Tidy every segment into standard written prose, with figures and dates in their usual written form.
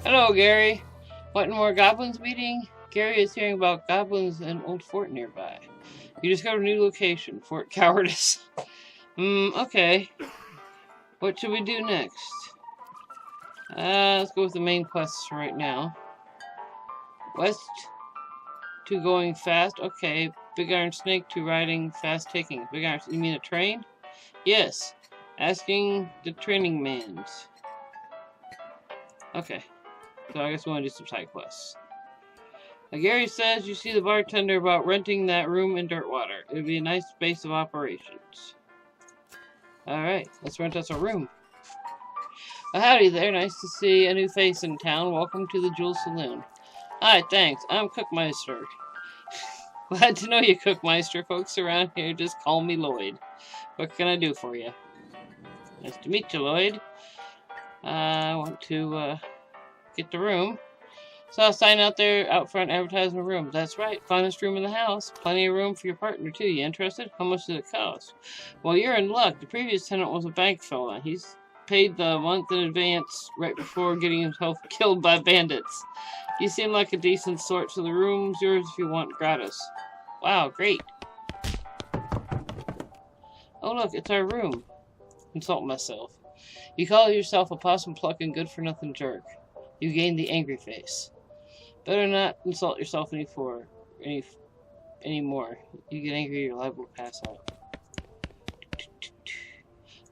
Hello, Gary. Wanting more goblins meeting? Gary is hearing about goblins in old fort nearby. You discovered a new location, Fort Cowardice. Okay. What should we do next? Let's go with the main quests right now. West to going fast. Okay. Big Iron Snake to riding fast taking. Big Iron, you mean a train? Yes. Asking the training mans. Okay. So I guess we want to do some side quests. Gary says you see the bartender about renting that room in Dirtwater. It would be a nice base of operations. Alright, let's rent us a room. Well, howdy there. Nice to see a new face in town. Welcome to the Jewel Saloon. Hi, thanks. I'm Cookmeister. Glad to know you, Cookmeister. Folks around here just call me Lloyd. What can I do for you? Nice to meet you, Lloyd. I want to get the room. Saw a sign out there out front advertising a room. That's right, finest room in the house. Plenty of room for your partner too. You interested? How much does it cost? Well, you're in luck. The previous tenant was a bank fella. He's paid the month in advance right before getting himself killed by bandits. You seem like a decent sort, so the room's yours if you want gratis. Wow, great. Oh look, it's our room. Insult myself. You call yourself a possum-plucking good-for-nothing jerk. You gain the angry face. Better not insult yourself anymore. You get angry, you're liable to pass out.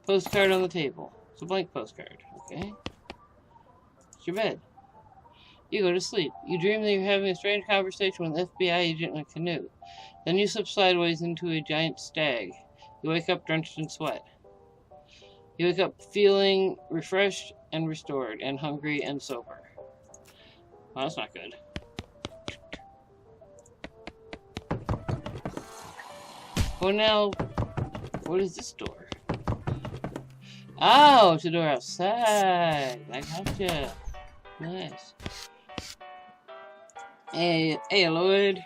Postcard on the table. It's a blank postcard, okay? It's your bed. You go to sleep. You dream that you're having a strange conversation with an FBI agent in a canoe. Then you slip sideways into a giant stag. You wake up drenched in sweat. You wake up feeling refreshed and restored, and hungry and sober. Well, that's not good. Well, now, what is this door? Oh, it's a door outside. I gotcha. Nice. Hey, Lloyd.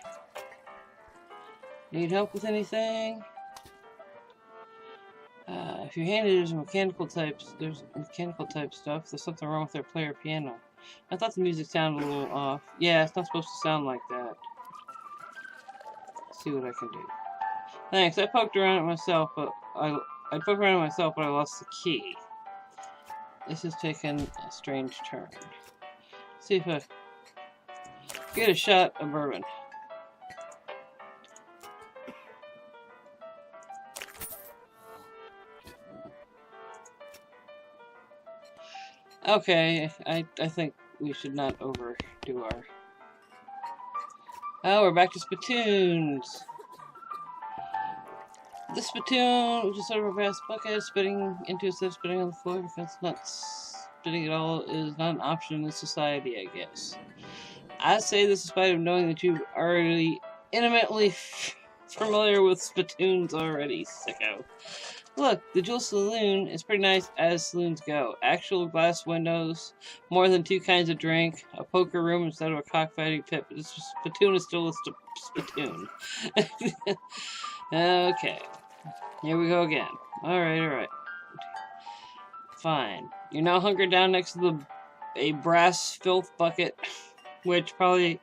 Need help with anything? If your hand is mechanical type stuff. There's something wrong with their player piano. I thought the music sounded a little off. Yeah, it's not supposed to sound like that. Let's see what I can do. Thanks. I poked around it myself, but I lost the key. This has taken a strange turn. Let's see if I get a shot of bourbon. Okay, I think we should not overdo our... Oh, we're back to spittoons. The spittoon, which is sort of a brass bucket, spitting into instead of spitting on the floor, because not spitting at all is not an option in society, I guess. I say this in spite of knowing that you're already intimately familiar with spittoons already, sicko. Look, the Jewel Saloon is pretty nice as saloons go. Actual glass windows, more than 2 kinds of drink, a poker room instead of a cockfighting pit, but this spittoon is still a spittoon. Okay, here we go again. Alright. Fine. You're now hunkered down next to a brass filth bucket, which has probably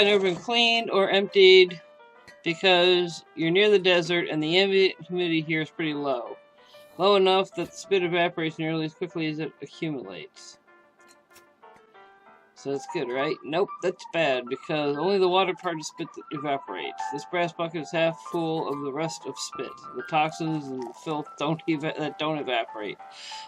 never been cleaned or emptied, because you're near the desert and the ambient humidity here is pretty low. Low enough that the spit evaporates nearly as quickly as it accumulates. So that's good, right? Nope, that's bad, because only the water part of spit that evaporates. This brass bucket is half full of the rest of spit. The toxins and the filth that don't evaporate.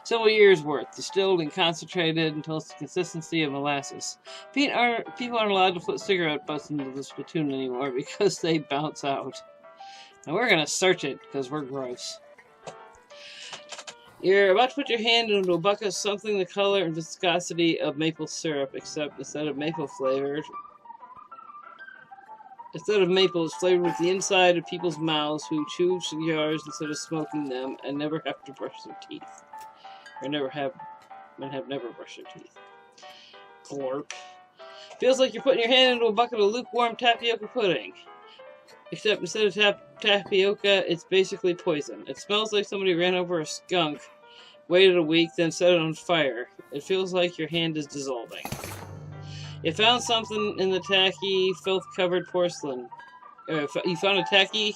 Several years' worth, distilled and concentrated until it's the consistency of molasses. People aren't allowed to put cigarette butts into the spittoon anymore because they bounce out. And we're gonna search it, because we're gross. You're about to put your hand into a bucket of something the color and viscosity of maple syrup, except instead of maple, it's flavored with the inside of people's mouths who chew cigars instead of smoking them and never have to brush their teeth. Or never have brushed their teeth. Glorp. Feels like you're putting your hand into a bucket of lukewarm tapioca pudding. Except instead of tapioca, it's basically poison. It smells like somebody ran over a skunk Waited a week, then set it on fire. It feels like your hand is dissolving. You found something in the tacky, filth-covered porcelain. You found a tacky,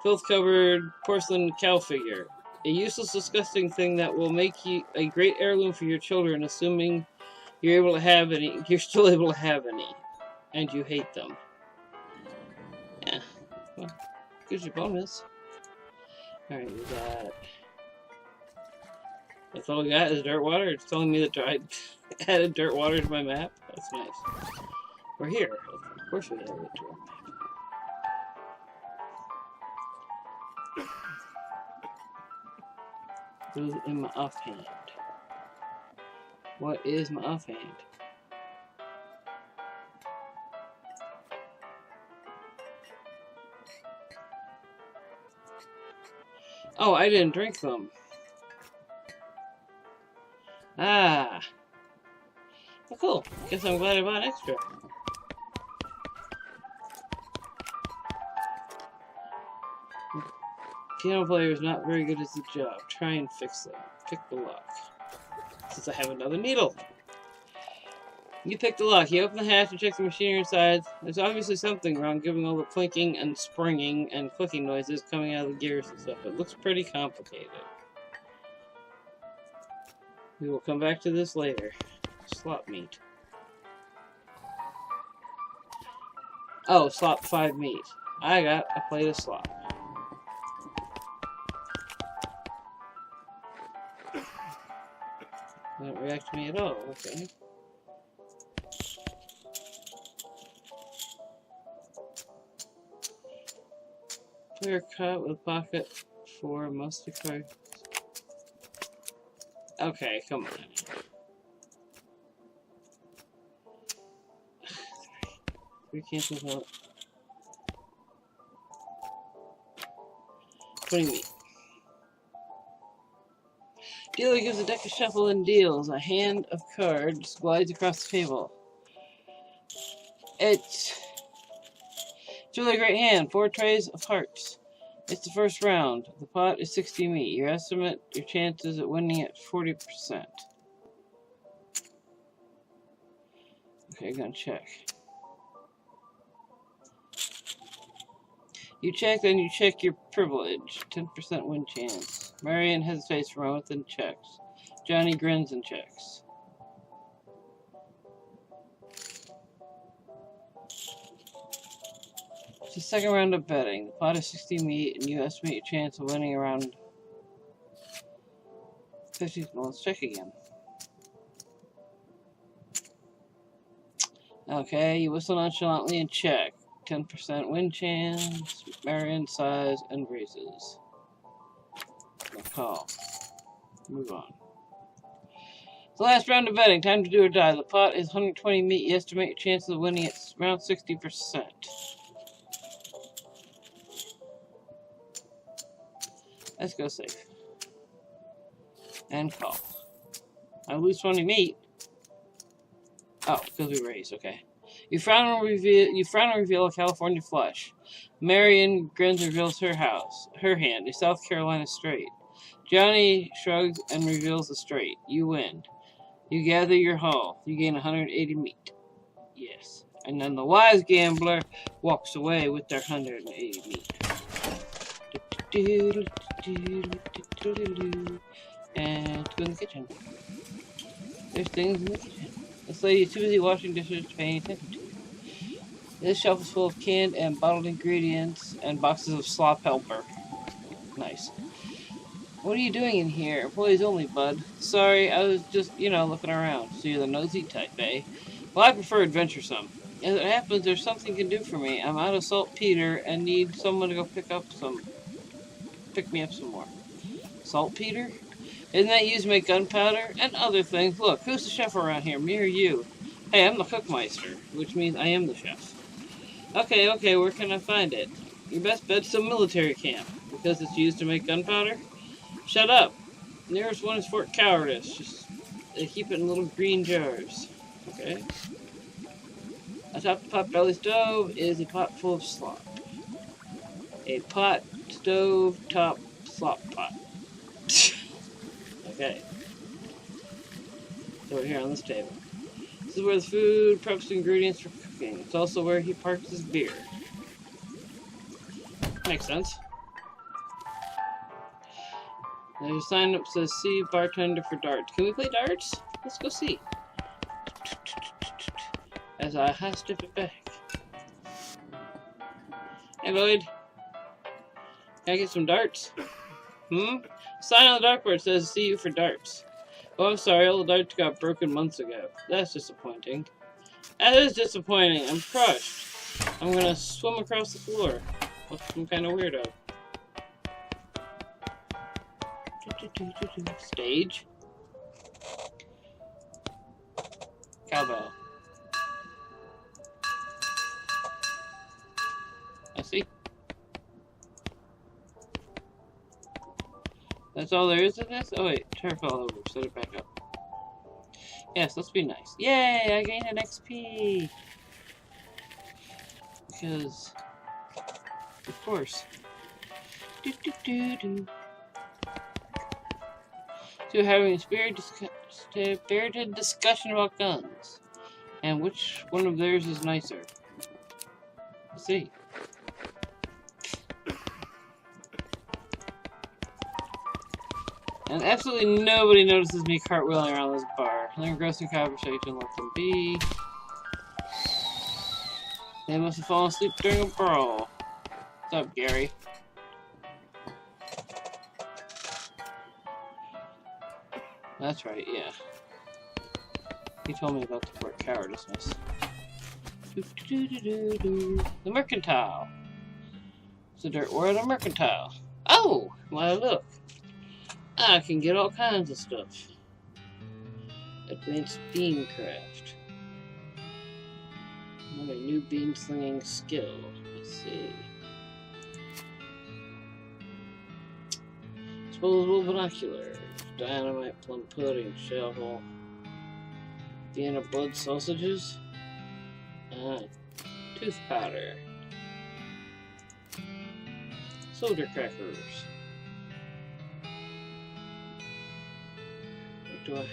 filth-covered porcelain cow figure. A useless, disgusting thing that will make you a great heirloom for your children, assuming you're able to have any. You're still able to have any, and you hate them. Yeah, well, gives you bonus. All right, we got. That's all we got is Dirtwater. It's telling me that I added Dirtwater to my map. That's nice. We're here. Of course, we added it to our map. Who's in my offhand? What is my offhand? Oh, I didn't drink them. Ah. Well, cool. Guess I'm glad I bought extra. Piano player is not very good at the job. Try and fix them. Pick the lock. Since I have another needle. You pick the lock. You open the hatch and check the machinery inside. There's obviously something wrong, given all the clinking and springing and clicking noises coming out of the gears and stuff. It looks pretty complicated. We will come back to this later. Slop meat. Oh, slop 5 meat. I got a plate of slop. Don't react to me at all, okay. Clear cut with a pocket for mustard card. Okay, come on. We cancel out. 20 meat. Dealer gives a deck of shuffle and deals. A hand of cards glides across the table. It's really a great hand. 4 trays of hearts. It's the first round. The pot is 60 meat. Your chances at winning at 40%. Okay, gonna check. You check, then you check your privilege. 10% win chance. Marion hesitates for a moment, then checks. Johnny grins and checks. It's the second round of betting. The pot is 60 meat, and you estimate your chance of winning around 50. Well, let's check again. Okay, you whistle nonchalantly and check. 10% win chance, Marion size, and raises. Call. Move on. The last round of betting. Time to do or die. The pot is 120 meat. You estimate your chances of winning at around 60%. Let's go safe. And call. I lose 20 meat. Oh, because we raised. Okay. You frown and reveal a California flush. Marion grins and reveals her hand, a South Carolina straight. Johnny shrugs and reveals a straight. You win. You gather your haul. You gain 180 meat. Yes. And then the wise gambler walks away with their 180 meat. And to go in the kitchen. There's things in the kitchen. This lady is too busy washing dishes to pay any attention to. This shelf is full of canned and bottled ingredients and boxes of slop helper. Nice. What are you doing in here? Employees only, bud. Sorry, I was just, looking around. So you're the nosy type, eh? Well, I prefer adventuresome. As it happens, there's something you can do for me. I'm out of saltpeter and need someone to go pick me up some more. Saltpeter? Isn't that used to make gunpowder? And other things. Look, who's the chef around here? Me or you? Hey, I'm the cookmeister, which means I am the chef. Okay, where can I find it? Your best bet's some military camp, because it's used to make gunpowder? Shut up. Nearest one is Fort Cowardice. They keep it in little green jars. Okay. Atop the pot-belly stove is a pot full of slop. A pot, stove, top, slop pot. Okay. So we're here on this table. This is where the food preps ingredients for cooking. It's also where he parks his beer. Makes sense. Now your sign up says see bartender for darts. Can we play darts? Let's go see. As I high step it back. Hey Lloyd. Can I get some darts? Sign on the dartboard says see you for darts. Oh, I'm sorry, all the darts got broken months ago. That's disappointing. That is disappointing. I'm crushed. I'm gonna swim across the floor. Like some kind of weirdo. Stage. Cowbell. I see. That's all there is to this? Oh wait, turf all over. Set it back up. Yes, let's be nice. Yay! I gained an XP! Because... of course. So we're having a spirited discussion about guns. And which one of theirs is nicer? Let's see. And absolutely nobody notices me cartwheeling around this bar. They're engrossing conversation, let them be. They must have fallen asleep during a brawl. What's up, Gary? That's right, yeah. He told me about the word cowardice. The Mercantile. It's a Dirtwater Mercantile. Oh! Why look. I can get all kinds of stuff. Advanced beam craft. Another new beam slinging skill. Let's see. Disposable binoculars. Dynamite, plum pudding, shovel. Vienna blood sausages. Tooth powder. Soda crackers. What do I have?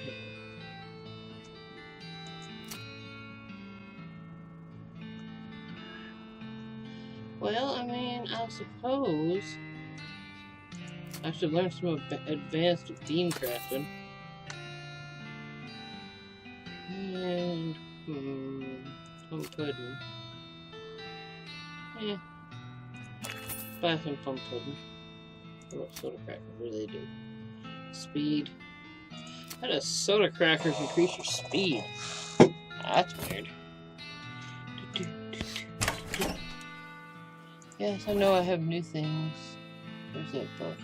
Well, I mean, I suppose I should learn some advanced beam crafting. And, plum pudding. Yeah. Buy some plum pudding. What about soda crackers? What do they do? Speed. How does soda crackers increase your speed? That's weird. Yes, I know I have new things. Where's that book?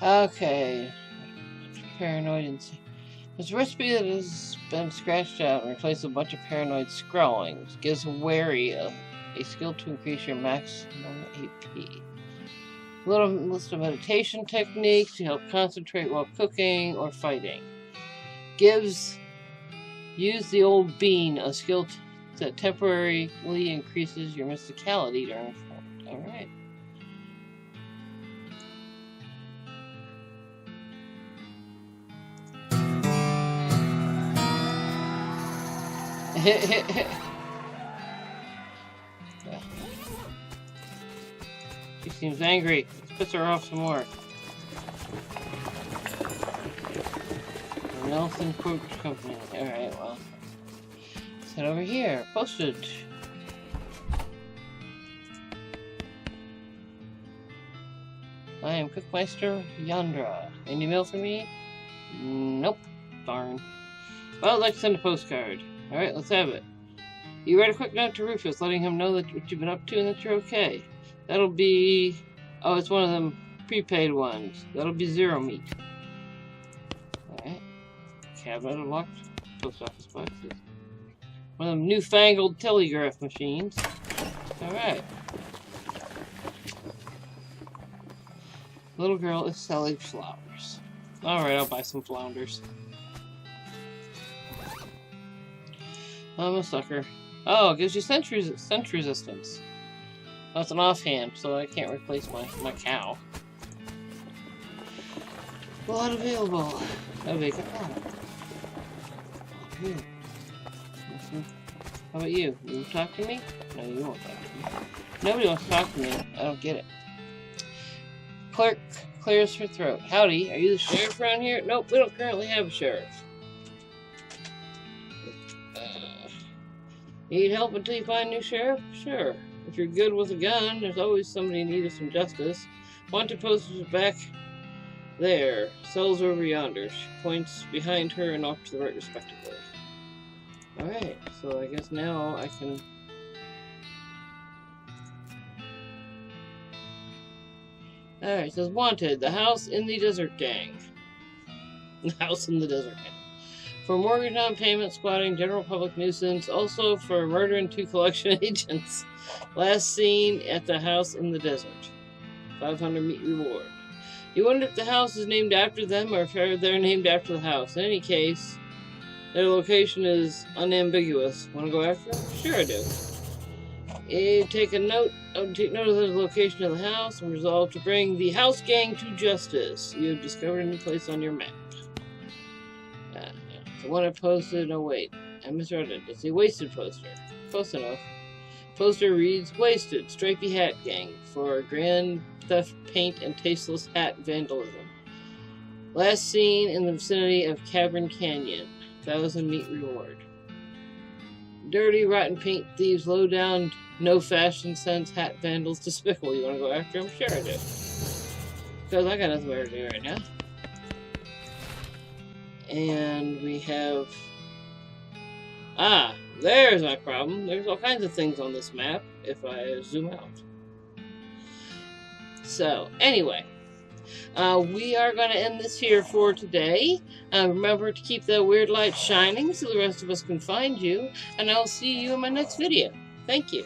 Okay. Paranoid insane. There's a recipe that has been scratched out and replaced with a bunch of paranoid scrawling. It gives wary of a skill to increase your maximum AP. A little list of meditation techniques to help concentrate while cooking or fighting. Use the old bean, a skill that temporarily increases your mysticality during fight. Alright. She seems angry. Let's piss her off some more. Nelson Quote Company. Alright, well. Let's head over here. Postage. I am Cookmeister Yandra. Any mail for me? Nope. Darn. Well, I'd like to send a postcard. Alright, let's have it. You write a quick note to Rufus, letting him know that what you've been up to and that you're okay. That'll be... oh, it's one of them prepaid ones. That'll be 0 meat. Alright. Cabinet unlocked. Post office boxes. One of them newfangled telegraph machines. Alright. Little girl is selling flowers. Alright, I'll buy some flounders. I'm a sucker. Oh, it gives you sense resistance. That's an offhand, so I can't replace my cow. Lot available. A vacant lot. Good. How about you? You talk to me? No, you won't talk to me. Nobody wants to talk to me. I don't get it. Clerk clears her throat. Howdy, are you the sheriff around here? Nope, we don't currently have a sheriff. Need help until you find a new sheriff? Sure. If you're good with a gun, there's always somebody in need of some justice. Wanted posters back there. Cells over yonder. She points behind her and off to the right respectively. Alright, so I guess now I can... Alright, it says wanted. The house in the desert gang. The house in the desert gang. For mortgage non-payment, squatting, general public nuisance, also for murdering 2 collection agents. Last seen at the house in the desert. 500 meat reward. You wonder if the house is named after them or if they're named after the house. In any case, their location is unambiguous. Want to go after them? Sure I do. You take note of the location of the house and resolve to bring the house gang to justice. You have discovered a new place on your map. The one I posted, oh wait, I misread it. It's a wasted poster. Close enough. Poster reads, Wasted, Stripey Hat Gang for grand theft, paint, and tasteless hat vandalism. Last seen in the vicinity of Cavern Canyon. 1,000 meat reward. Dirty, rotten paint thieves, low down, no fashion sense, hat vandals, despicable. You want to go after them? Sure I do. Because I got nothing better to do right now. And we have... Ah, there's my problem. There's all kinds of things on this map if I zoom out. So, anyway, we are going to end this here for today. Remember to keep that weird light shining so the rest of us can find you. And I'll see you in my next video. Thank you.